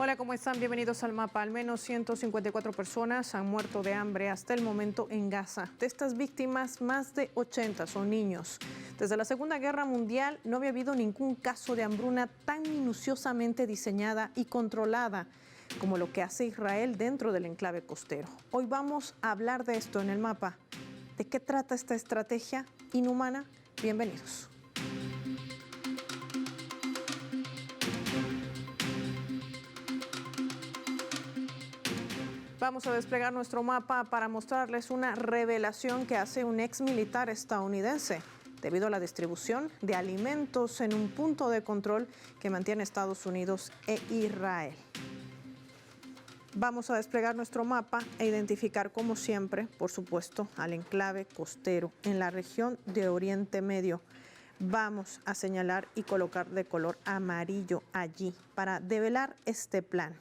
Hola, ¿cómo están? Bienvenidos al mapa. Al menos 154 personas han muerto de hambre hasta el momento en Gaza. De estas víctimas, más de 80 son niños. Desde la Segunda Guerra Mundial no había habido ningún caso de hambruna tan minuciosamente diseñada y controlada como lo que hace Israel dentro del enclave costero. Hoy vamos a hablar de esto en el mapa. ¿De qué trata esta estrategia inhumana? Bienvenidos. Vamos a desplegar nuestro mapa para mostrarles una revelación que hace un ex militar estadounidense debido a la distribución de alimentos en un punto de control que mantiene Estados Unidos e Israel. Vamos a desplegar nuestro mapa e identificar, como siempre, por supuesto, al enclave costero en la región de Oriente Medio. Vamos a señalar y colocar de color amarillo allí para develar este plan.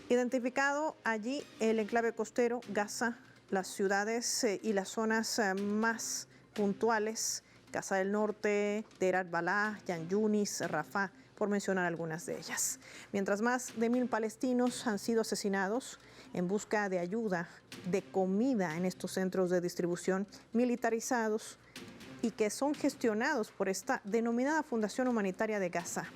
Identificado allí el enclave costero, Gaza, las ciudades y las zonas más puntuales, Gaza del Norte, Deir al-Balah, Yan Yunis, Rafah, por mencionar algunas de ellas. Mientras más de 1000 palestinos han sido asesinados en busca de ayuda, de comida en estos centros de distribución militarizados y que son gestionados por esta denominada Fundación Humanitaria de Gaza,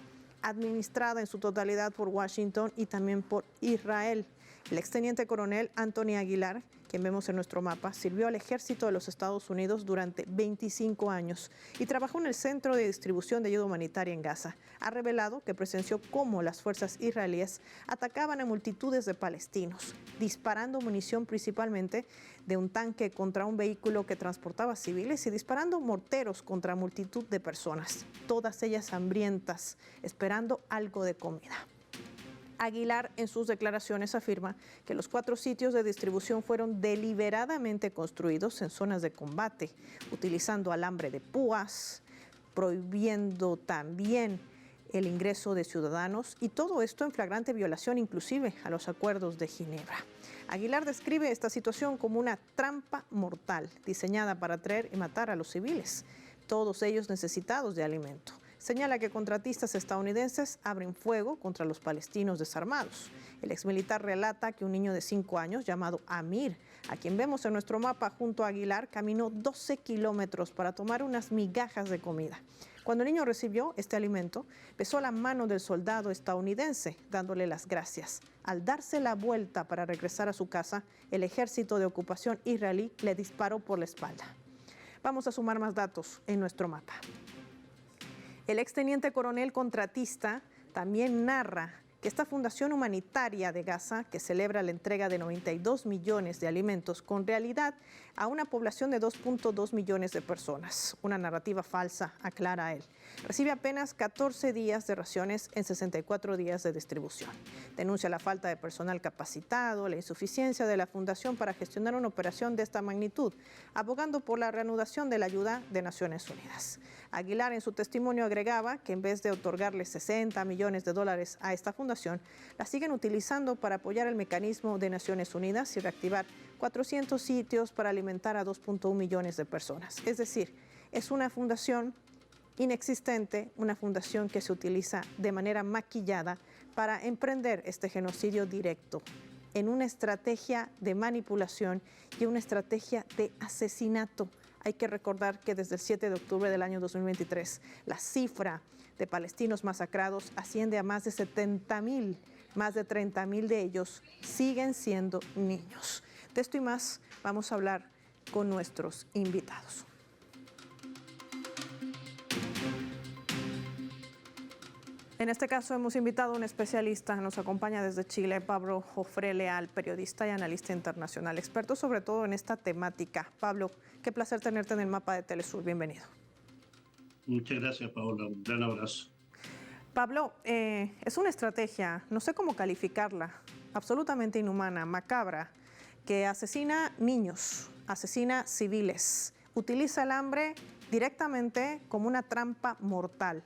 administrada en su totalidad por Washington y también por Israel. El exteniente coronel Anthony Aguilar, quien vemos en nuestro mapa, sirvió al ejército de los Estados Unidos durante 25 años y trabajó en el Centro de Distribución de Ayuda Humanitaria en Gaza. Ha revelado que presenció cómo las fuerzas israelíes atacaban a multitudes de palestinos, disparando munición principalmente de un tanque contra un vehículo que transportaba civiles y disparando morteros contra multitud de personas, todas ellas hambrientas, esperando algo de comida. Aguilar en sus declaraciones afirma que los 4 sitios de distribución fueron deliberadamente construidos en zonas de combate, utilizando alambre de púas, prohibiendo también el ingreso de ciudadanos y todo esto en flagrante violación inclusive a los acuerdos de Ginebra. Aguilar describe esta situación como una trampa mortal diseñada para atraer y matar a los civiles, todos ellos necesitados de alimento. Señala que contratistas estadounidenses abren fuego contra los palestinos desarmados. El exmilitar relata que un niño de 5 años llamado Amir, a quien vemos en nuestro mapa junto a Aguilar, caminó 12 kilómetros para tomar unas migajas de comida. Cuando el niño recibió este alimento, besó la mano del soldado estadounidense, dándole las gracias. Al darse la vuelta para regresar a su casa, el ejército de ocupación israelí le disparó por la espalda. Vamos a sumar más datos en nuestro mapa. El exteniente coronel contratista también narra que esta Fundación Humanitaria de Gaza, que celebra la entrega de 92 millones de alimentos, con realidad a una población de 2.2 millones de personas. Una narrativa falsa, aclara él. Recibe apenas 14 días de raciones en 64 días de distribución. Denuncia la falta de personal capacitado, la insuficiencia de la Fundación para gestionar una operación de esta magnitud, abogando por la reanudación de la ayuda de Naciones Unidas. Aguilar en su testimonio agregaba que en vez de otorgarle 60 millones de dólares a esta fundación, la siguen utilizando para apoyar el mecanismo de Naciones Unidas y reactivar 400 sitios para alimentar a 2.1 millones de personas. Es decir, es una fundación inexistente, una fundación que se utiliza de manera maquillada para emprender este genocidio directo en una estrategia de manipulación y una estrategia de asesinato. Hay que recordar que desde el 7 de octubre del año 2023, la cifra de palestinos masacrados asciende a más de 70.000, más de 30.000 de ellos siguen siendo niños. De esto y más vamos a hablar con nuestros invitados. En este caso hemos invitado a un especialista, nos acompaña desde Chile, Pablo Jofré Leal, periodista y analista internacional, experto sobre todo en esta temática. Pablo, qué placer tenerte en el mapa de Telesur, bienvenido. Muchas gracias, Paola, un gran abrazo. Pablo, es una estrategia, no sé cómo calificarla, absolutamente inhumana, macabra, que asesina niños, asesina civiles, utiliza el hambre directamente como una trampa mortal.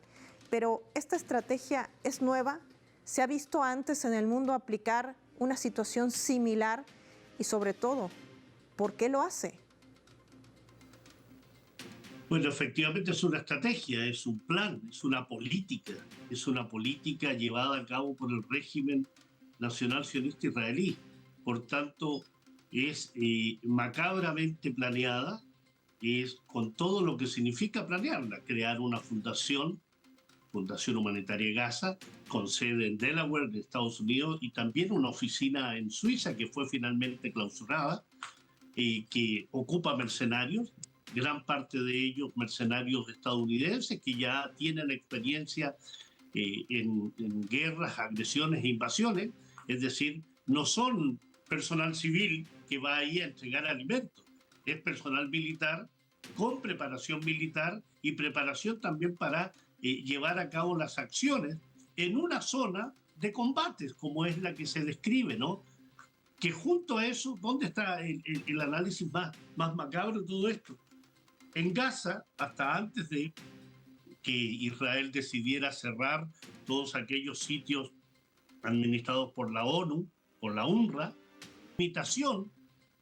Pero esta estrategia es nueva, se ha visto antes en el mundo aplicar una situación similar y sobre todo, ¿por qué lo hace? Bueno, efectivamente es una estrategia, es un plan, es una política llevada a cabo por el régimen nacional sionista israelí. Por tanto, es macabramente planeada, es con todo lo que significa planearla, crear una fundación, Fundación Humanitaria Gaza, con sede en Delaware, de Estados Unidos, y también una oficina en Suiza que fue finalmente clausurada, que ocupa mercenarios, gran parte de ellos mercenarios estadounidenses que ya tienen experiencia en guerras, agresiones e invasiones, es decir, no son personal civil que va ahí a entregar alimentos, es personal militar con preparación militar y preparación también para llevar a cabo las acciones en una zona de combates, como es la que se describe, ¿no? Que junto a eso, ¿dónde está el análisis más macabro de todo esto? En Gaza, hasta antes de que Israel decidiera cerrar todos aquellos sitios administrados por la ONU, por la UNRWA, limitación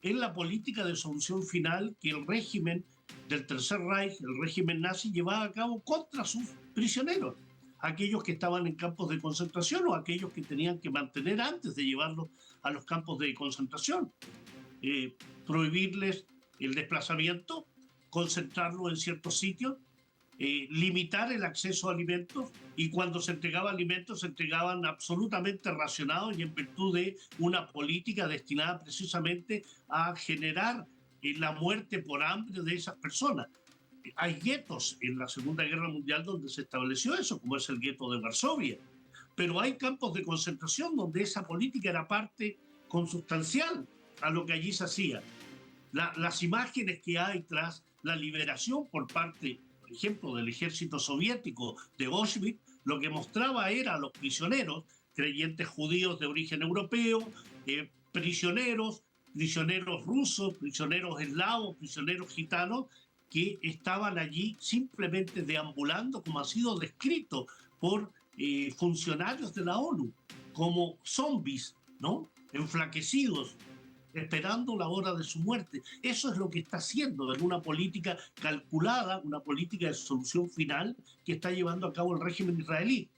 en la política de solución final que el régimen del Tercer Reich, el régimen nazi, llevaba a cabo contra sus prisioneros, aquellos que estaban en campos de concentración o aquellos que tenían que mantener antes de llevarlos a los campos de concentración. Prohibirles el desplazamiento, concentrarlo en ciertos sitios, limitar el acceso a alimentos, y cuando se entregaba alimentos se entregaban absolutamente racionados y en virtud de una política destinada precisamente a generar la muerte por hambre de esas personas. Hay guetos en la Segunda Guerra Mundial donde se estableció eso, como es el gueto de Varsovia, pero hay campos de concentración donde esa política era parte consustancial a lo que allí se hacía. Las imágenes que hay tras la liberación por parte, por ejemplo, del ejército soviético de Auschwitz, lo que mostraba era a los prisioneros, creyentes judíos de origen europeo, prisioneros rusos, prisioneros eslavos, prisioneros gitanos, que estaban allí simplemente deambulando, como ha sido descrito por funcionarios de la ONU, como zombies, ¿no? Enflaquecidos, esperando la hora de su muerte. Eso es lo que está haciendo en una política calculada, una política de solución final que está llevando a cabo el régimen israelí.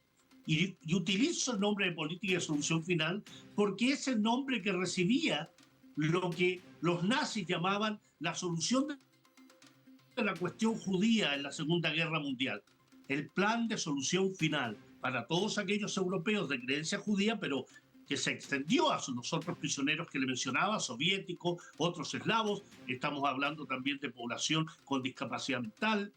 Y utilizo el nombre de política de solución final porque es el nombre que recibía lo que los nazis llamaban la solución de la cuestión judía en la Segunda Guerra Mundial. El plan de solución final para todos aquellos europeos de creencia judía, pero que se extendió a los otros prisioneros que le mencionaba, soviéticos, otros eslavos. Estamos hablando también de población con discapacidad mental.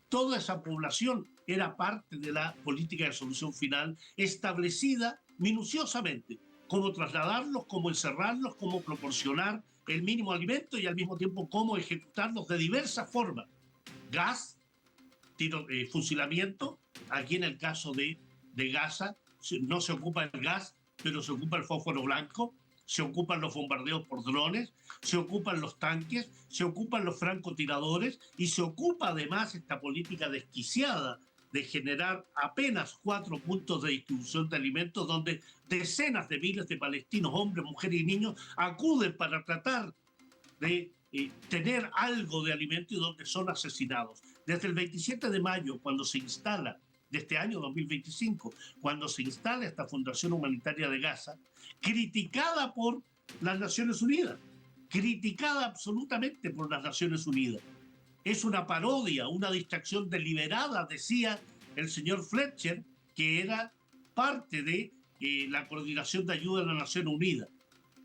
Toda esa población era parte de la política de solución final establecida minuciosamente, cómo trasladarlos, cómo encerrarlos, cómo proporcionar el mínimo alimento y al mismo tiempo cómo ejecutarlos de diversas formas. Gas, fusilamiento. Aquí en el caso de Gaza no se ocupa el gas, pero se ocupa el fósforo blanco, se ocupan los bombardeos por drones, se ocupan los tanques, se ocupan los francotiradores y se ocupa además esta política desquiciada de generar apenas 4 puntos de distribución de alimentos donde decenas de miles de palestinos, hombres, mujeres y niños, acuden para tratar de tener algo de alimento y donde son asesinados. Desde el 27 de mayo, cuando se instala, de este año 2025, cuando se instala esta Fundación Humanitaria de Gaza, criticada por las Naciones Unidas, criticada absolutamente por las Naciones Unidas. Es una parodia, una distracción deliberada, decía el señor Fletcher, que era parte de la Coordinación de Ayuda de la Nación Unida.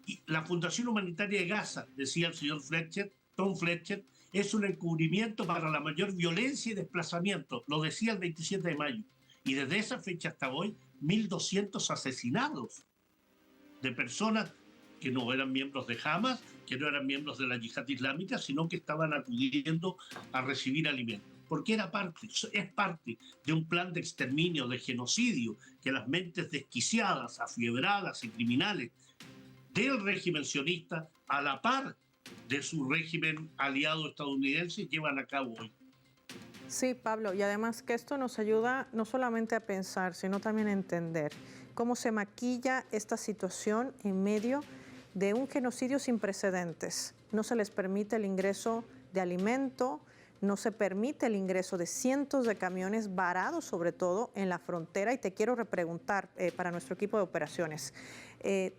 Y la Fundación Humanitaria de Gaza, decía el señor Fletcher, Tom Fletcher, es un encubrimiento para la mayor violencia y desplazamiento. Lo decía el 27 de mayo. Y desde esa fecha hasta hoy, 1.200 asesinados de personas que no eran miembros de Hamas, que no eran miembros de la Yihad Islámica, sino que estaban acudiendo a recibir alimentos. Porque es parte de un plan de exterminio, de genocidio, que las mentes desquiciadas, afiebradas y criminales del régimen sionista, a la par de su régimen aliado estadounidense, llevan a cabo hoy. Sí, Pablo, y además que esto nos ayuda no solamente a pensar, sino también a entender cómo se maquilla esta situación en medio de un genocidio sin precedentes. No se les permite el ingreso de alimento, no se permite el ingreso de cientos de camiones varados, sobre todo en la frontera. Y te quiero repreguntar para nuestro equipo de operaciones,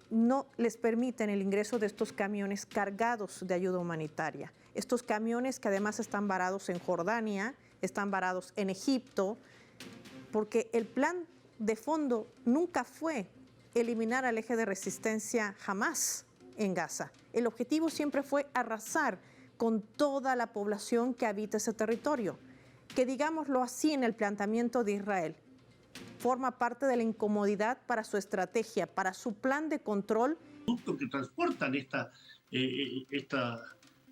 no les permiten el ingreso de estos camiones cargados de ayuda humanitaria. Estos camiones que además están varados en Jordania, están varados en Egipto, porque el plan de fondo nunca fue eliminar al eje de resistencia Hamás en Gaza. El objetivo siempre fue arrasar con toda la población que habita ese territorio, que digámoslo así en el planteamiento de Israel, forma parte de la incomodidad para su estrategia, para su plan de control. Que transportan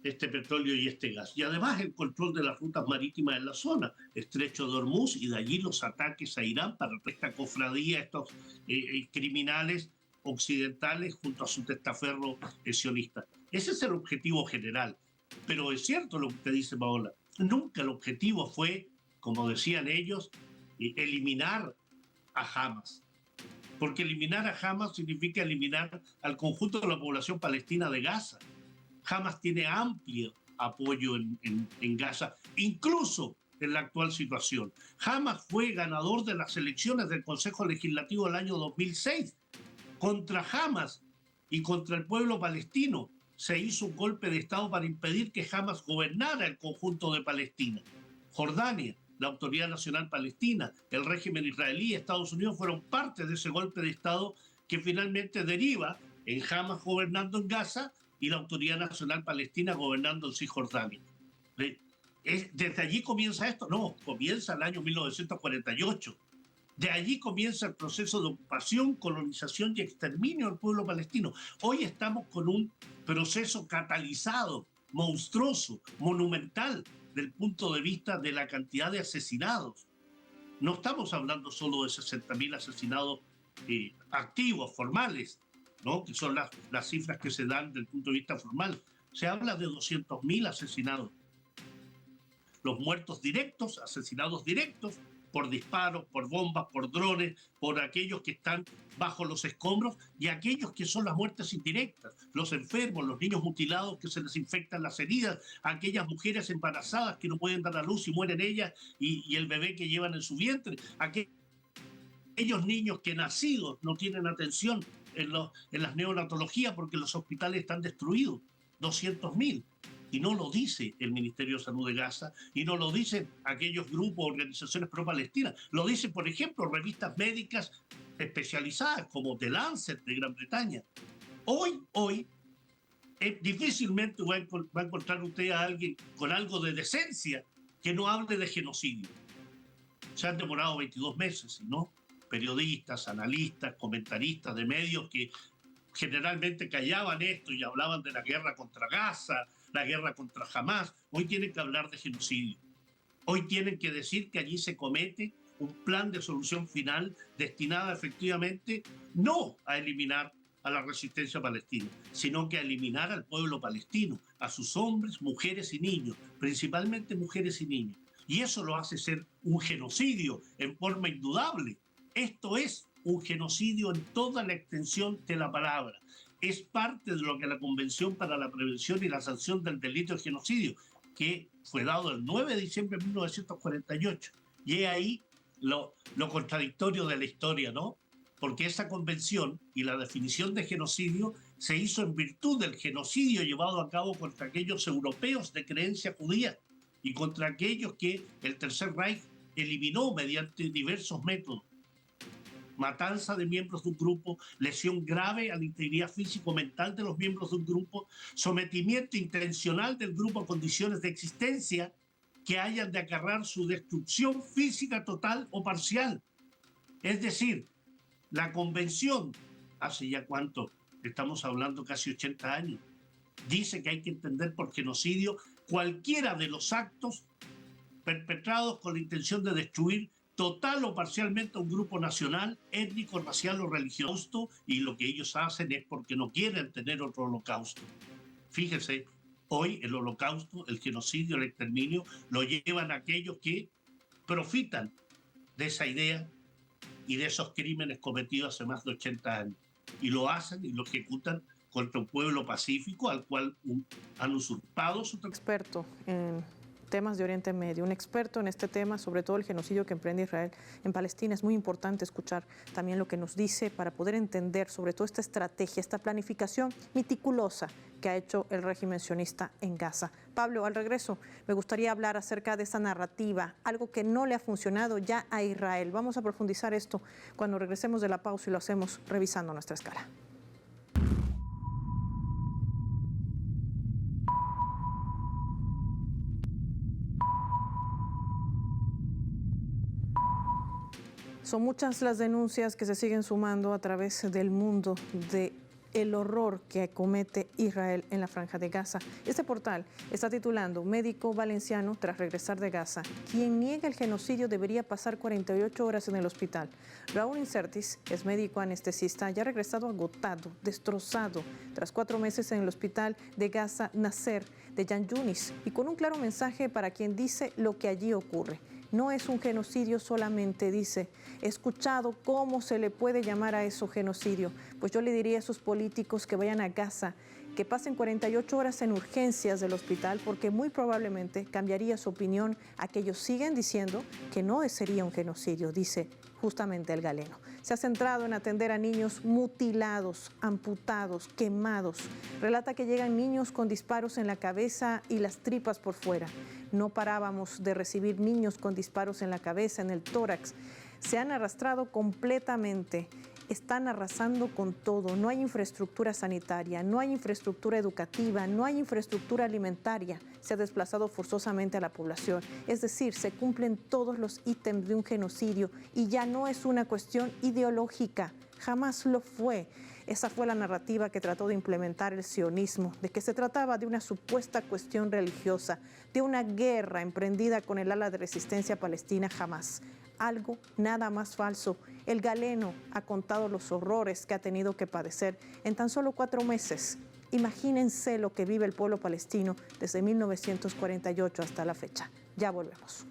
este petróleo y este gas. Y además el control de las rutas marítimas en la zona, Estrecho de Hormuz, y de allí los ataques a Irán para esta cofradía, estos criminales occidentales junto a su testaferro sionista. Ese es el objetivo general. Pero es cierto lo que dice Paola, nunca el objetivo fue, como decían ellos, eliminar a Hamas. Porque eliminar a Hamas significa eliminar al conjunto de la población palestina de Gaza. Hamas tiene amplio apoyo en Gaza, incluso en la actual situación. Hamas fue ganador de las elecciones del Consejo Legislativo del año 2006. Contra Hamas y contra el pueblo palestino se hizo un golpe de Estado para impedir que Hamas gobernara el conjunto de Palestina. Jordania, la Autoridad Nacional Palestina, el régimen israelí y Estados Unidos fueron parte de ese golpe de Estado que finalmente deriva en Hamas gobernando en Gaza y la Autoridad Nacional Palestina gobernando en Cisjordania. ¿Desde allí comienza esto? No, comienza el año 1948. De allí comienza el proceso de ocupación, colonización y exterminio del pueblo palestino. Hoy estamos con un proceso catalizado, monstruoso, monumental, del punto de vista de la cantidad de asesinados. No estamos hablando solo de 60.000 asesinados activos, formales, ¿no? Que son las cifras que se dan desde el punto de vista formal. Se habla de 200.000 asesinados. Los muertos directos, asesinados directos, por disparos, por bombas, por drones, por aquellos que están bajo los escombros y aquellos que son las muertes indirectas, los enfermos, los niños mutilados que se les infectan las heridas, aquellas mujeres embarazadas que no pueden dar a luz y mueren ellas y el bebé que llevan en su vientre, aquellos niños que nacidos no tienen atención en las neonatologías porque los hospitales están destruidos, 200.000. Y no lo dice el Ministerio de Salud de Gaza, y no lo dicen aquellos grupos, organizaciones pro-palestinas. Lo dicen, por ejemplo, revistas médicas especializadas como The Lancet de Gran Bretaña. Hoy difícilmente va a encontrar usted a alguien con algo de decencia que no hable de genocidio. Se han demorado 22 meses, ¿no? Periodistas, analistas, comentaristas de medios que generalmente callaban esto y hablaban de la guerra contra Gaza, la guerra contra Hamás. Hoy tienen que hablar de genocidio. Hoy tienen que decir que allí se comete un plan de solución final destinada efectivamente no a eliminar a la resistencia palestina, sino que a eliminar al pueblo palestino, a sus hombres, mujeres y niños, principalmente mujeres y niños. Y eso lo hace ser un genocidio en forma indudable. Esto es un genocidio en toda la extensión de la palabra. Es parte de lo que la Convención para la Prevención y la Sanción del Delito de Genocidio, que fue dado el 9 de diciembre de 1948. Y es ahí lo contradictorio de la historia, ¿no? Porque esa convención y la definición de genocidio se hizo en virtud del genocidio llevado a cabo contra aquellos europeos de creencia judía y contra aquellos que el Tercer Reich eliminó mediante diversos métodos. Matanza de miembros de un grupo, lesión grave a la integridad físico-mental de los miembros de un grupo, sometimiento intencional del grupo a condiciones de existencia que hayan de acarrear su destrucción física total o parcial. Es decir, la convención, hace ya cuánto, estamos hablando casi 80 años, dice que hay que entender por genocidio cualquiera de los actos perpetrados con la intención de destruir total o parcialmente a un grupo nacional, étnico, racial o religioso, y lo que ellos hacen es porque no quieren tener otro holocausto. Fíjese, hoy el holocausto, el genocidio, el exterminio, lo llevan aquellos que profitan de esa idea y de esos crímenes cometidos hace más de 80 años. Y lo hacen y lo ejecutan contra un pueblo pacífico al cual han usurpado su territorio. Experto en temas de Oriente Medio, un experto en este tema, sobre todo el genocidio que emprende Israel en Palestina. Es muy importante escuchar también lo que nos dice para poder entender sobre todo esta estrategia, esta planificación meticulosa que ha hecho el régimen sionista en Gaza. Pablo, al regreso me gustaría hablar acerca de esa narrativa, algo que no le ha funcionado ya a Israel. Vamos a profundizar esto cuando regresemos de la pausa y lo hacemos revisando nuestra escala. Son muchas las denuncias que se siguen sumando a través del mundo de el horror que comete Israel en la Franja de Gaza. Este portal está titulando Médico valenciano tras regresar de Gaza. Quien niega el genocidio debería pasar 48 horas en el hospital. Raúl Insertis es médico anestesista y ha regresado agotado, destrozado, tras 4 meses en el hospital de Gaza Nasser de Yan Yunis y con un claro mensaje para quien dice lo que allí ocurre. No es un genocidio solamente, dice. He escuchado cómo se le puede llamar a eso genocidio. Pues yo le diría a esos políticos que vayan a Gaza, que pasen 48 horas en urgencias del hospital, porque muy probablemente cambiaría su opinión a que ellos siguen diciendo que no sería un genocidio, dice justamente el galeno. Se ha centrado en atender a niños mutilados, amputados, quemados. Relata que llegan niños con disparos en la cabeza y las tripas por fuera. No parábamos de recibir niños con disparos en la cabeza, en el tórax. Se han arrastrado completamente. Están arrasando con todo. No hay infraestructura sanitaria, no hay infraestructura educativa, no hay infraestructura alimentaria. Se ha desplazado forzosamente a la población. Es decir, se cumplen todos los ítems de un genocidio y ya no es una cuestión ideológica. Jamás lo fue. Esa fue la narrativa que trató de implementar el sionismo, de que se trataba de una supuesta cuestión religiosa, de una guerra emprendida con el ala de resistencia palestina. Jamás. Algo nada más falso. El galeno ha contado los horrores que ha tenido que padecer en tan solo 4 meses. Imagínense lo que vive el pueblo palestino desde 1948 hasta la fecha. Ya volvemos.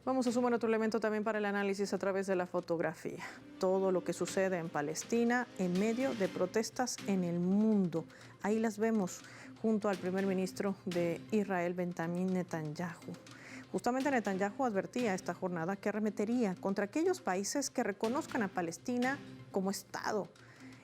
Vamos a sumar otro elemento también para el análisis a través de la fotografía. Todo lo que sucede en Palestina en medio de protestas en el mundo. Ahí las vemos junto al primer ministro de Israel, Benjamín Netanyahu. Justamente Netanyahu advertía esta jornada que arremetería contra aquellos países que reconozcan a Palestina como Estado.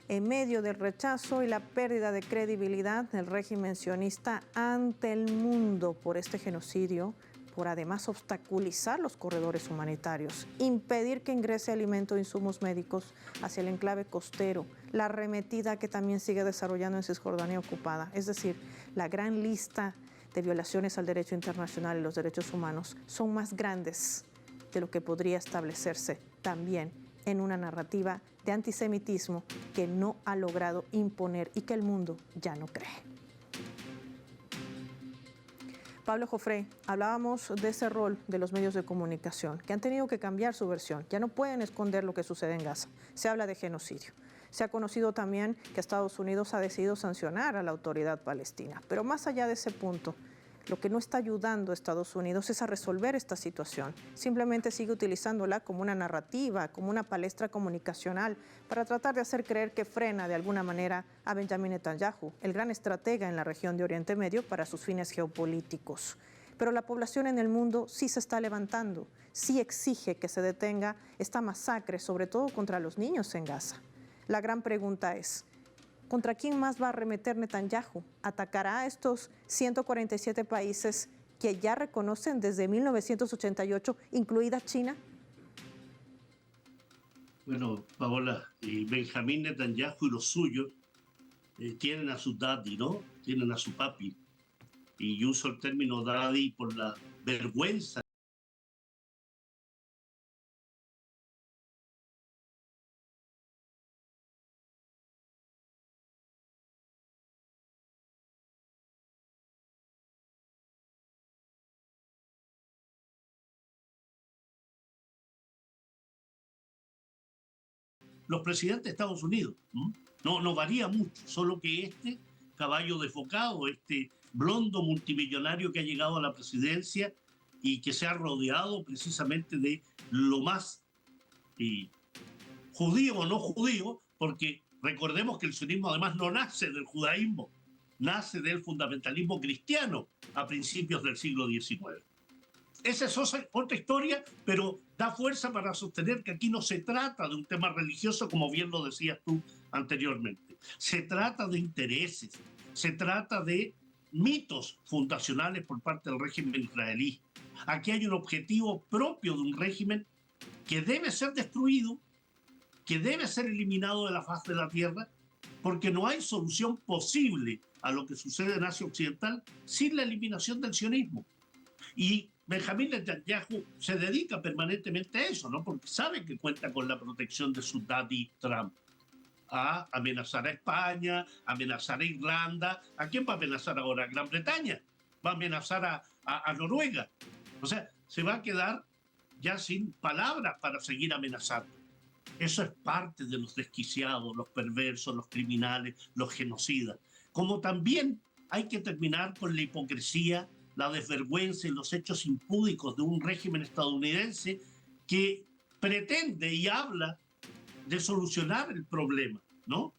En medio del rechazo y la pérdida de credibilidad del régimen sionista ante el mundo por este genocidio, por además obstaculizar los corredores humanitarios, impedir que ingrese alimento e insumos médicos hacia el enclave costero, la arremetida que también sigue desarrollando en Cisjordania ocupada, es decir, la gran lista de violaciones al derecho internacional y los derechos humanos son más grandes de lo que podría establecerse también en una narrativa de antisemitismo que no ha logrado imponer y que el mundo ya no cree. Pablo Jofré, hablábamos de ese rol de los medios de comunicación, que han tenido que cambiar su versión. Ya no pueden esconder lo que sucede en Gaza. Se habla de genocidio. Se ha conocido también que Estados Unidos ha decidido sancionar a la autoridad palestina. Pero más allá de ese punto, lo que no está ayudando a Estados Unidos es a resolver esta situación. Simplemente sigue utilizándola como una narrativa, como una palestra comunicacional para tratar de hacer creer que frena de alguna manera a Benjamín Netanyahu, el gran estratega en la región de Oriente Medio para sus fines geopolíticos. Pero la población en el mundo sí se está levantando, sí exige que se detenga esta masacre, sobre todo contra los niños en Gaza. La gran pregunta es, ¿contra quién más va a arremeter Netanyahu? ¿Atacará a estos 147 países que ya reconocen desde 1988, incluida China? Bueno, Paola, Benjamín Netanyahu y los suyos tienen a su daddy, ¿no? Tienen a su papi. Y yo uso el término daddy por la vergüenza los presidentes de Estados Unidos. No varía mucho, solo que este caballo desbocado, este blondo multimillonario que ha llegado a la presidencia y que se ha rodeado precisamente de lo más judío o no judío, porque recordemos que el sionismo además no nace del judaísmo, nace del fundamentalismo cristiano a principios del siglo XIX. Esa es otra historia, pero da fuerza para sostener que aquí no se trata de un tema religioso, como bien lo decías tú anteriormente. Se trata de intereses, se trata de mitos fundacionales por parte del régimen israelí. Aquí hay un objetivo propio de un régimen que debe ser destruido, que debe ser eliminado de la faz de la tierra, porque no hay solución posible a lo que sucede en Asia Occidental sin la eliminación del sionismo. Y Benjamín Netanyahu se dedica permanentemente a eso, ¿no? Porque sabe que cuenta con la protección de su daddy Trump. A amenazar a España, a amenazar a Irlanda. ¿A quién va a amenazar ahora? ¿A Gran Bretaña? ¿Va a amenazar a Noruega? O sea, se va a quedar ya sin palabras para seguir amenazando. Eso es parte de los desquiciados, los perversos, los criminales, los genocidas. Como también hay que terminar con la hipocresía, la desvergüenza y los hechos impúdicos de un régimen estadounidense que pretende y habla de solucionar el problema, ¿no?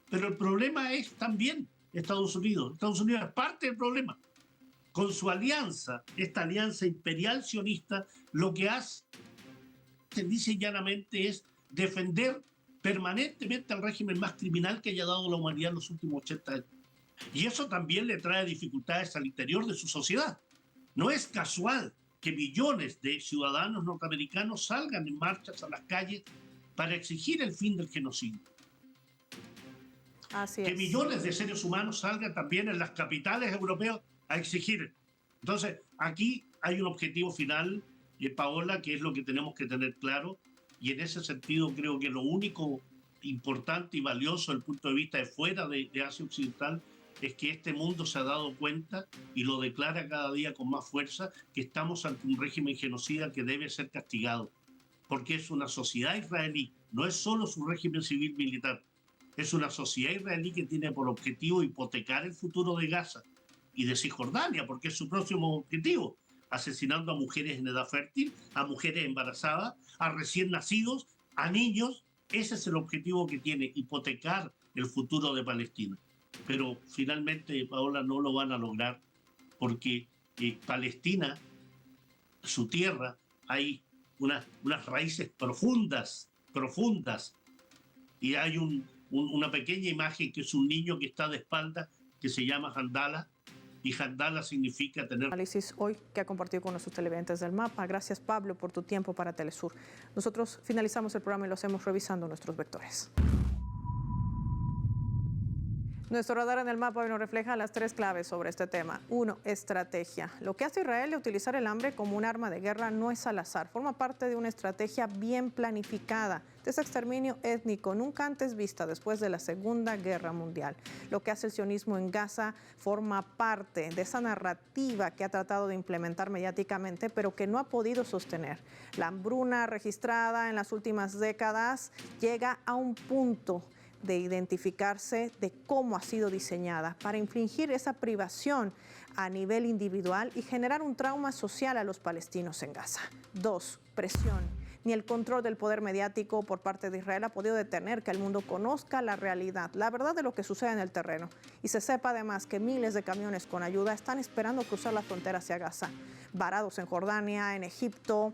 Pero el problema es también Estados Unidos. Estados Unidos es parte del problema. Con su alianza, esta alianza imperial sionista, lo que hace, se dice llanamente, es defender permanentemente al régimen más criminal que haya dado la humanidad en los últimos 80 años. Y eso también le trae dificultades al interior de su sociedad. No es casual que millones de ciudadanos norteamericanos salgan en marchas a las calles para exigir el fin del genocidio. Así que es. Millones de seres humanos salgan también en las capitales europeas a exigir. Entonces, aquí hay un objetivo final, Paola, que es lo que tenemos que tener claro, y en ese sentido creo que lo único importante y valioso desde el punto de vista de fuera de Asia Occidental es que este mundo se ha dado cuenta y lo declara cada día con más fuerza, que estamos ante un régimen genocida que debe ser castigado, porque es una sociedad israelí, no es solo su régimen civil militar, es una sociedad israelí que tiene por objetivo hipotecar el futuro de Gaza y de Cisjordania, porque es su próximo objetivo, asesinando a mujeres en edad fértil, a mujeres embarazadas, a recién nacidos, a niños. Ese es el objetivo que tiene, hipotecar el futuro de Palestina. Pero finalmente, Paola, no lo van a lograr porque Palestina, su tierra, hay unas raíces profundas, y hay una pequeña imagen que es un niño que está de espalda, que se llama Handala, y Handala significa tener... Análisis hoy que ha compartido con nuestros televidentes del mapa. Gracias, Pablo, por tu tiempo para Telesur. Nosotros finalizamos el programa y lo hacemos revisando nuestros vectores. Nuestro radar en el mapa hoy nos refleja las 3 claves sobre este tema. 1. Estrategia. Lo que hace Israel de utilizar el hambre como un arma de guerra no es al azar. Forma parte de una estrategia bien planificada de ese exterminio étnico nunca antes vista después de la Segunda Guerra Mundial. Lo que hace el sionismo en Gaza forma parte de esa narrativa que ha tratado de implementar mediáticamente, pero que no ha podido sostener. La hambruna registrada en las últimas décadas llega a un punto de identificarse de cómo ha sido diseñada para infligir esa privación a nivel individual y generar un trauma social a los palestinos en Gaza. 2. Presión. Ni el control del poder mediático por parte de Israel ha podido detener que el mundo conozca la realidad, la verdad de lo que sucede en el terreno. Y se sepa además que miles de camiones con ayuda están esperando cruzar la frontera hacia Gaza, varados en Jordania, en Egipto,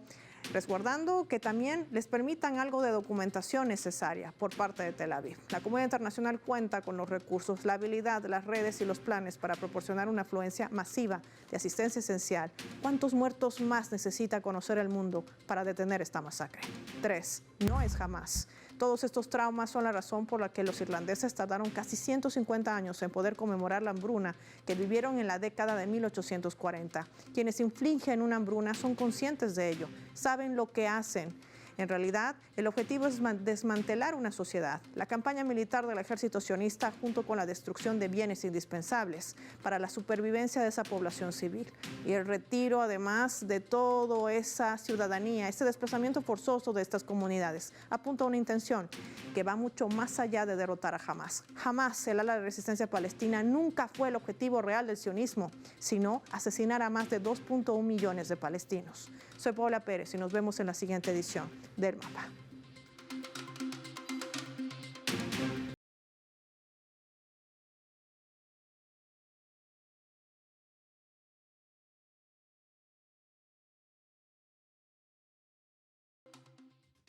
resguardando que también les permitan algo de documentación necesaria por parte de Tel Aviv. La comunidad internacional cuenta con los recursos, la habilidad, las redes y los planes para proporcionar una afluencia masiva de asistencia esencial. ¿Cuántos muertos más necesita conocer el mundo para detener esta masacre? 3. No es jamás. Todos estos traumas son la razón por la que los irlandeses tardaron casi 150 años en poder conmemorar la hambruna que vivieron en la década de 1840. Quienes infligen una hambruna son conscientes de ello, saben lo que hacen. En realidad, el objetivo es desmantelar una sociedad. La campaña militar del ejército sionista, junto con la destrucción de bienes indispensables para la supervivencia de esa población civil y el retiro, además de toda esa ciudadanía, ese desplazamiento forzoso de estas comunidades, apunta a una intención que va mucho más allá de derrotar a Hamás. Hamás, el ala de resistencia palestina, nunca fue el objetivo real del sionismo, sino asesinar a más de 2.1 millones de palestinos. Soy Paola Pérez y nos vemos en la siguiente edición del Mapa.